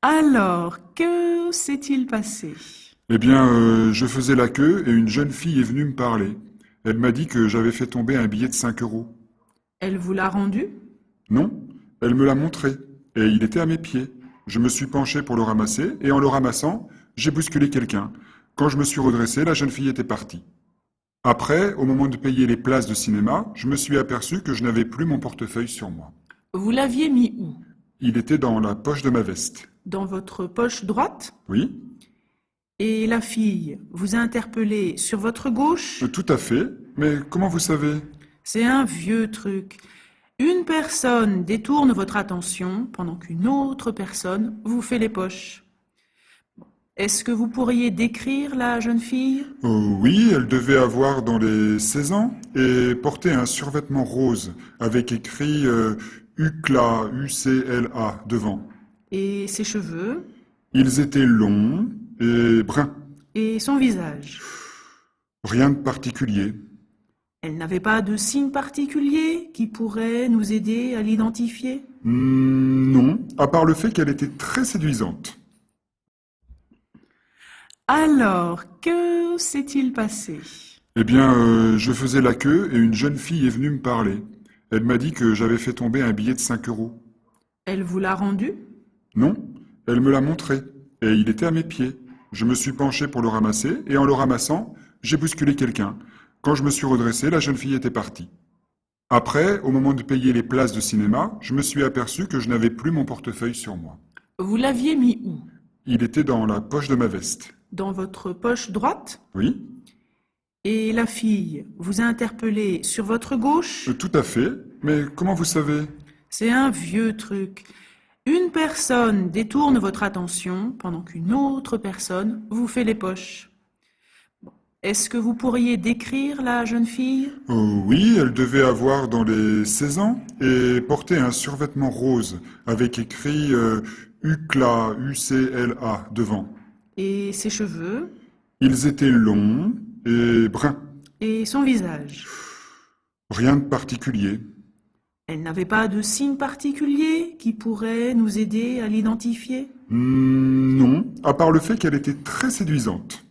Alors, que s'est-il passé? Je faisais la queue et une jeune fille est venue me parler. Elle m'a dit que j'avais fait tomber un billet de 5 euros. Elle vous l'a rendu? Non, elle me l'a montré et il était à mes pieds. Je me suis penché pour le ramasser et en le ramassant, j'ai bousculé quelqu'un. Quand je me suis redressé, la jeune fille était partie. Après, au moment de payer les places de cinéma, je me suis aperçu que je n'avais plus mon portefeuille sur moi. Vous l'aviez mis où? Il était dans la poche de ma veste. Dans votre poche droite? Oui, Et la fille vous a interpellé sur votre gauche? tout à fait. Mais comment vous savez? C'est un vieux truc. Une personne détourne votre attention pendant qu'une autre personne vous fait les poches. Est-ce que vous pourriez décrire la jeune fille? Oui, elle devait avoir dans les 16 ans et porter un survêtement rose avec écrit UCLA, UCLA devant. Et ses cheveux? Ils étaient longs et bruns. Et son visage? Rien de particulier. Elle n'avait pas de signe particulier qui pourrait nous aider à l'identifier? Non, à part le fait qu'elle était très séduisante. Alors, que s'est-il passé? Je faisais la queue et une jeune fille est venue me parler. Elle m'a dit que j'avais fait tomber un billet de 5 euros. Elle vous l'a rendu? Non, elle me l'a montré et il était à mes pieds. Je me suis penché pour le ramasser et en le ramassant, j'ai bousculé quelqu'un. Quand je me suis redressé, la jeune fille était partie. Après, au moment de payer les places de cinéma, je me suis aperçu que je n'avais plus mon portefeuille sur moi. Vous l'aviez mis où? Il était dans la poche de ma veste. Dans votre poche droite? Oui, Et la fille vous a interpellé sur votre gauche? tout à fait. Mais comment vous savez? C'est un vieux truc. Une personne détourne votre attention pendant qu'une autre personne vous fait les poches. Est-ce que vous pourriez décrire la jeune fille? Oui, elle devait avoir dans les 16 ans et porter un survêtement rose avec écrit UCLA, UCLA devant. Et ses cheveux? Ils étaient longs et bruns. Et son visage? Rien de particulier. Elle n'avait pas de signe particulier qui pourrait nous aider à l'identifier? Non, à part le fait qu'elle était très séduisante.